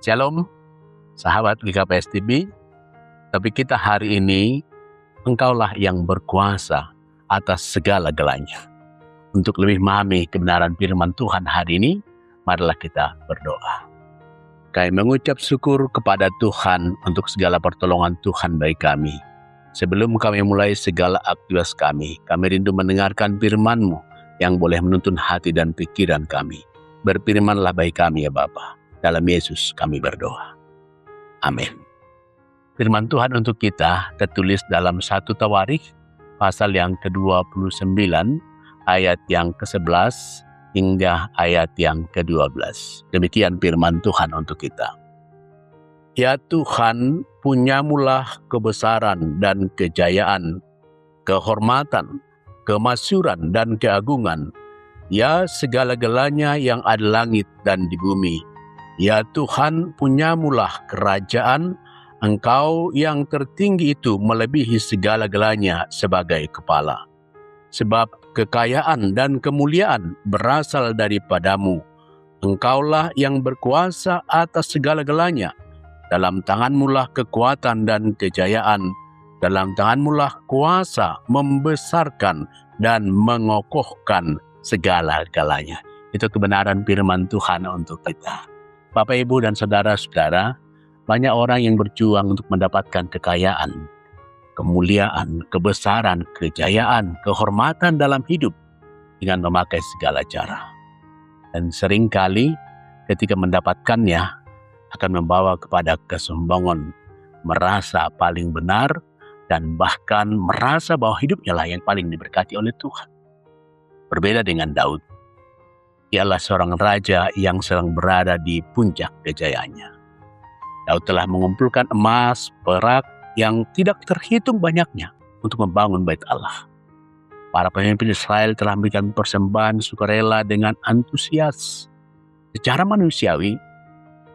Shalom, sahabat GKPS TV. Tapi kita hari ini, Engkaulah yang berkuasa atas segala-galanya. Untuk lebih memahami kebenaran firman Tuhan hari ini, marilah kita berdoa. Kami mengucap syukur kepada Tuhan untuk segala pertolongan Tuhan bagi kami. Sebelum kami mulai segala aktivitas kami rindu mendengarkan firman-Mu yang boleh menuntun hati dan pikiran kami. Berfirmanlah bagi kami ya Bapa. Dalam Yesus kami berdoa. Amin. Firman Tuhan untuk kita tertulis dalam 1 Tawarikh pasal yang ke-29 ayat yang ke-11 hingga ayat yang ke-12. Demikian firman Tuhan untuk kita. Ya Tuhan, punyamulah kebesaran dan kejayaan, kehormatan, kemasyuran dan keagungan. Ya segala-galanya yang ada langit dan di bumi. Ya Tuhan, punyamulah kerajaan, Engkau yang tertinggi itu melebihi segala-galanya sebagai kepala. Sebab kekayaan dan kemuliaan berasal daripadamu. Engkaulah yang berkuasa atas segala-galanya. Dalam tanganmulah kekuatan dan kejayaan. Dalam tanganmulah kuasa membesarkan dan mengokohkan segala-galanya. Itu kebenaran firman Tuhan untuk kita. Bapak, Ibu, dan saudara-saudara, banyak orang yang berjuang untuk mendapatkan kekayaan, kemuliaan, kebesaran, kejayaan, kehormatan dalam hidup dengan memakai segala cara. Dan seringkali ketika mendapatkannya akan membawa kepada kesombongan, merasa paling benar, dan bahkan merasa bahwa hidupnya lah yang paling diberkati oleh Tuhan. Berbeda dengan Daud. Ialah seorang raja yang sedang berada di puncak kejayaannya. Daud telah mengumpulkan emas, perak yang tidak terhitung banyaknya untuk membangun bait Allah. Para pemimpin Israel telah memberikan persembahan sukarela dengan antusias. Secara manusiawi,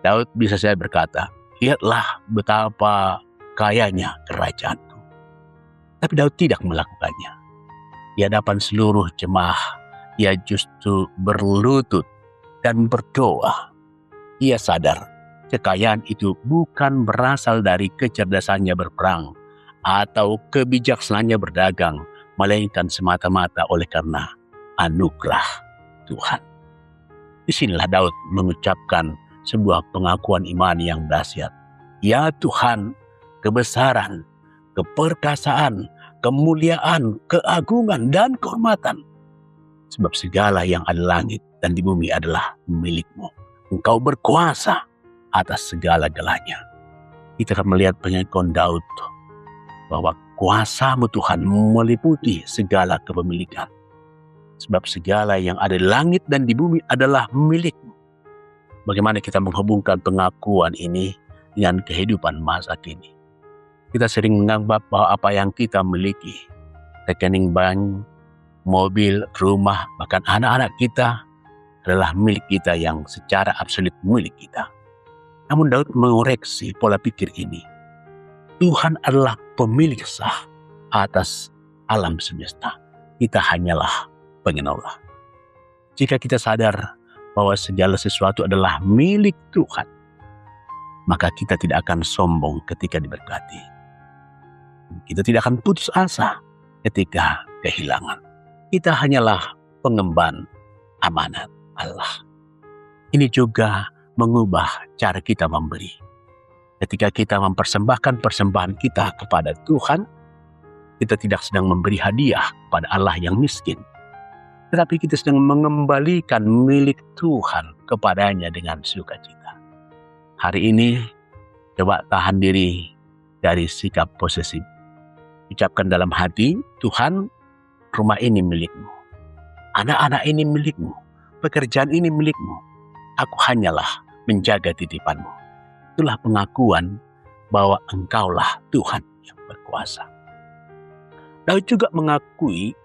Daud bisa saja berkata, lihatlah betapa kayanya kerajaanku. Tapi Daud tidak melakukannya. Di hadapan seluruh jemaah, ia justru berlutut dan berdoa. Ia sadar kekayaan itu bukan berasal dari kecerdasannya berperang atau kebijaksanaannya berdagang, melainkan semata-mata oleh karena anugerah Tuhan. Disinilah Daud mengucapkan sebuah pengakuan iman yang dahsyat. Ya Tuhan, kebesaran, keperkasaan, kemuliaan, keagungan, dan kehormatan. Sebab segala yang ada langit dan di bumi adalah milik-Mu. Engkau berkuasa atas segala-galanya. Kita akan melihat pengakuan Daud bahwa kuasa-Mu Tuhan meliputi segala kepemilikan. Sebab segala yang ada di langit dan di bumi adalah milik-Mu. Bagaimana kita menghubungkan pengakuan ini dengan kehidupan masa kini? Kita sering menganggap bahwa apa yang kita miliki, rekening bank, mobil, rumah, bahkan anak-anak kita adalah milik kita yang secara absolut milik kita. Namun Daud mengoreksi pola pikir ini. Tuhan adalah pemilik sah atas alam semesta. Kita hanyalah pengelola. Jika kita sadar bahwa segala sesuatu adalah milik Tuhan, maka kita tidak akan sombong ketika diberkati. Kita tidak akan putus asa ketika kehilangan. Kita hanyalah pengemban amanat Allah. Ini juga mengubah cara kita memberi. Ketika kita mempersembahkan persembahan kita kepada Tuhan, kita tidak sedang memberi hadiah kepada Allah yang miskin. Tetapi kita sedang mengembalikan milik Tuhan kepadanya dengan sukacita. Hari ini, coba tahan diri dari sikap posesif. Ucapkan dalam hati, Tuhan, rumah ini milik-Mu. Anak-anak ini milik-Mu. Pekerjaan ini milik-Mu. Aku hanyalah menjaga titipan-Mu. Itulah pengakuan bahwa Engkaulah Tuhan yang berkuasa. Daud juga mengakui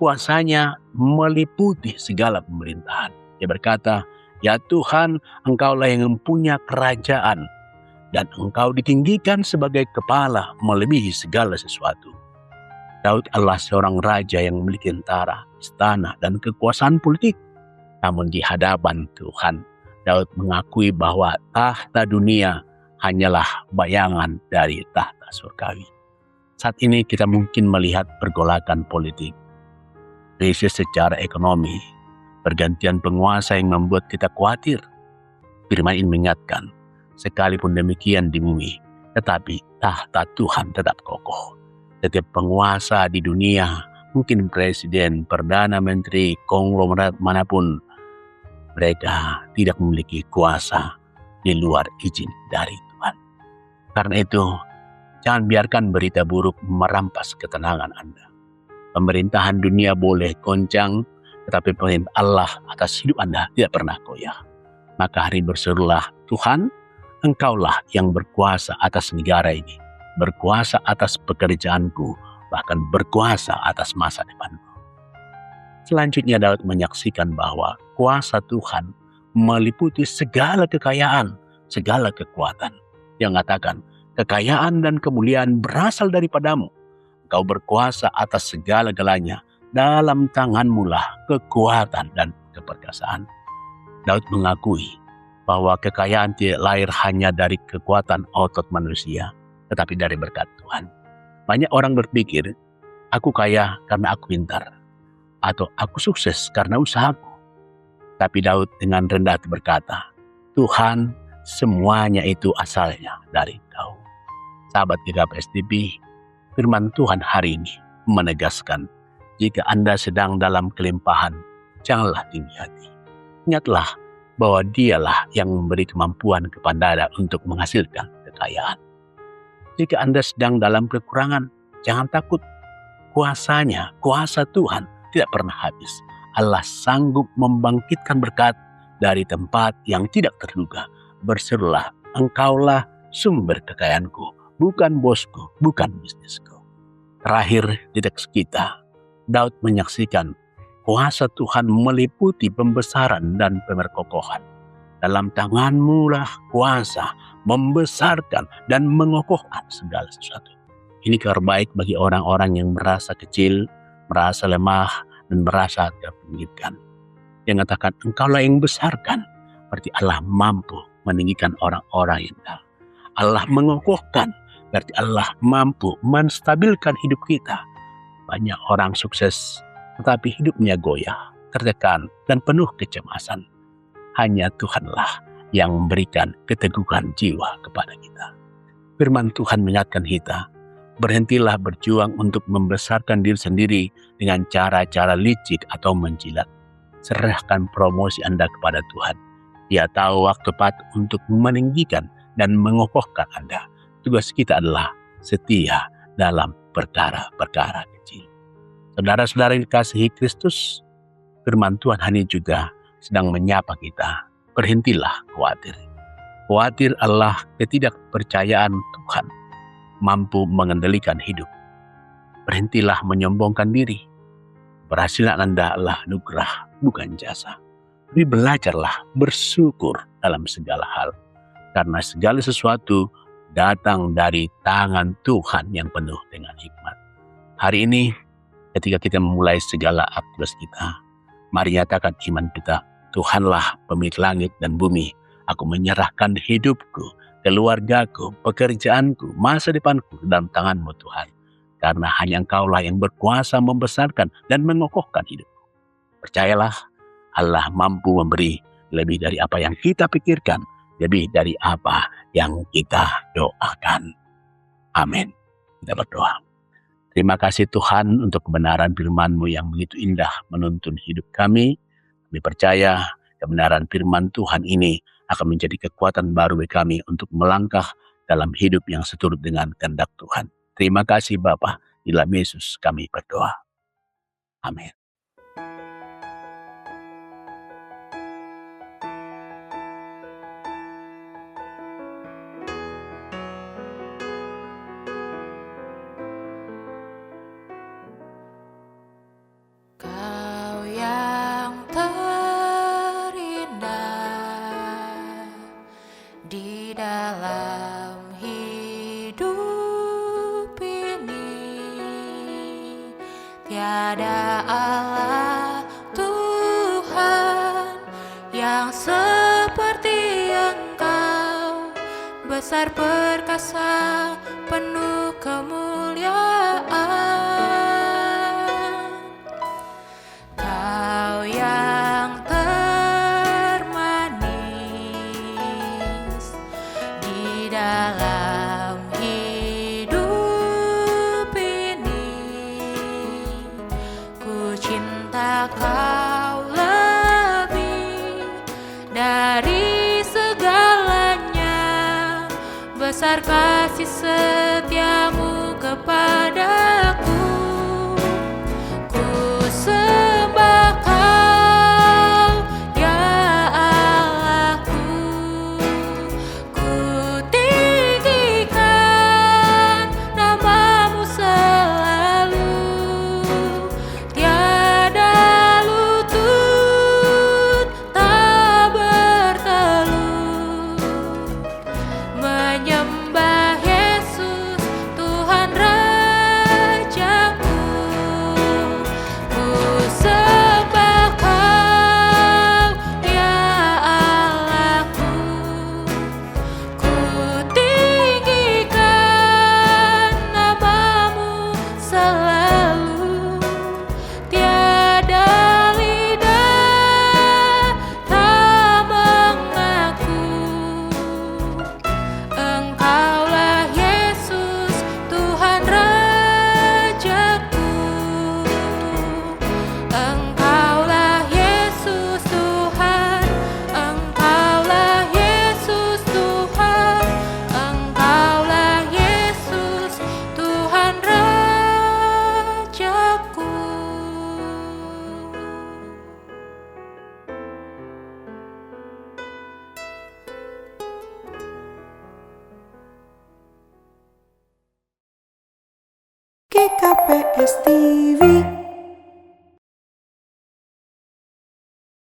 kuasanya meliputi segala pemerintahan. Dia berkata, ya Tuhan, Engkaulah yang mempunyai kerajaan dan Engkau ditinggikan sebagai kepala melebihi segala sesuatu. Daud adalah seorang raja yang memiliki tentara, istana, dan kekuasaan politik. Namun di hadapan Tuhan, Daud mengakui bahwa tahta dunia hanyalah bayangan dari tahta surgawi. Saat ini kita mungkin melihat pergolakan politik, krisis secara ekonomi, pergantian penguasa yang membuat kita khawatir. Firman ini mengingatkan, sekalipun demikian di bumi, tetapi tahta Tuhan tetap kokoh. Setiap penguasa di dunia, mungkin presiden, perdana menteri, konglomerat manapun, mereka tidak memiliki kuasa di luar izin dari Tuhan. Karena itu, jangan biarkan berita buruk merampas ketenangan Anda. Pemerintahan dunia boleh goncang, tetapi perintah Allah atas hidup Anda tidak pernah goyah. Maka hari berserulah, Tuhan, Engkaulah yang berkuasa atas negara ini, berkuasa atas pekerjaanku, bahkan berkuasa atas masa depanku. Selanjutnya Daud menyaksikan bahwa kuasa Tuhan meliputi segala kekayaan, segala kekuatan. Dia mengatakan, kekayaan dan kemuliaan berasal daripadamu. Engkau berkuasa atas segala-galanya. Dalam tanganmu lah kekuatan dan keperkasaan. Daud mengakui bahwa kekayaan tidak lahir hanya dari kekuatan otot manusia, tetapi dari berkat Tuhan. Banyak orang berpikir, aku kaya karena aku pintar, atau aku sukses karena usahaku. Tapi Daud dengan rendah berkata, Tuhan, semuanya itu asalnya dari Engkau. Sahabat GKP STB, firman Tuhan hari ini menegaskan, jika Anda sedang dalam kelimpahan, janganlah tinggi hati. Ingatlah bahwa Dialah yang memberi kemampuan kepada Anda untuk menghasilkan kekayaan. Jika Anda sedang dalam kekurangan, jangan takut. Kuasanya, kuasa Tuhan tidak pernah habis. Allah sanggup membangkitkan berkat dari tempat yang tidak terduga. Berserulah, Engkaulah sumber kekayaanku, bukan bosku, bukan bisnisku. Terakhir di teks kita, Daud menyaksikan kuasa Tuhan meliputi pembesaran dan pemerkokohan. Dalam tanganmu lah kuasa membesarkan dan mengokohkan segala sesuatu. Ini kabar baik bagi orang-orang yang merasa kecil, merasa lemah, dan merasa terpinggirkan. Dia mengatakan, Engkaulah yang besarkan. Berarti Allah mampu meninggikan orang-orang yang dalam. Allah mengokohkan. Berarti Allah mampu menstabilkan hidup kita. Banyak orang sukses, tetapi hidupnya goyah, tertekan, dan penuh kecemasan. Hanya Tuhanlah yang memberikan keteguhan jiwa kepada kita. Firman Tuhan mengingatkan kita, berhentilah berjuang untuk membesarkan diri sendiri dengan cara-cara licik atau menjilat. Serahkan promosi Anda kepada Tuhan. Dia tahu waktu tepat untuk meninggikan dan mengokohkan Anda. Tugas kita adalah setia dalam perkara-perkara kecil. Saudara-saudara yang dikasihi Kristus, firman Tuhan hari ini juga sedang menyapa kita. Berhentilah khawatir. Khawatir adalah ketidakpercayaan Tuhan mampu mengendalikan hidup. Berhentilah menyombongkan diri. Berhasilan Anda adalah anugerah, bukan jasa. Tapi belajarlah bersyukur dalam segala hal. Karena segala sesuatu datang dari tangan Tuhan yang penuh dengan hikmat. Hari ini, ketika kita memulai segala aktivitas kita, mari nyatakan iman kita. Tuhanlah pemilik langit dan bumi. Aku menyerahkan hidupku, keluargaku, pekerjaanku, masa depanku dalam tangan-Mu Tuhan. Karena hanya Engkaulah yang berkuasa membesarkan dan mengokohkan hidupku. Percayalah, Allah mampu memberi lebih dari apa yang kita pikirkan, lebih dari apa yang kita doakan. Amin. Kita berdoa. Terima kasih Tuhan untuk kebenaran firman-Mu yang begitu indah menuntun hidup kami. Kami percaya kebenaran firman Tuhan ini akan menjadi kekuatan baru bagi kami untuk melangkah dalam hidup yang seturut dengan kehendak Tuhan. Terima kasih Bapa, di dalam Yesus kami berdoa. Amin. Kau yang terindah di dalam hidup ini, tiada Allah Tuhan yang seperti besar perkasa, penuh kemuliaan. Kau yang termanis di dalam hidup ini, ku cinta kau lebih dari segalanya. Besar kasih setiamu kepadaku. Ku sembah kau, ya Allahku. Ku tinggikan namamu selalu. Tiada lutut tak bertelut menyembah Yesus Tuhan Rajaku. Ku sembah kau, ya Allahku. Ku tinggikan namamu selalu. Tiada lidah tak mengaku. Engkaulah Yesus Tuhan Rajaku. Engkaulah Yesus Tuhan. Engkaulah Yesus Tuhan. Engkaulah Yesus Tuhan Rajaku. GKPS TV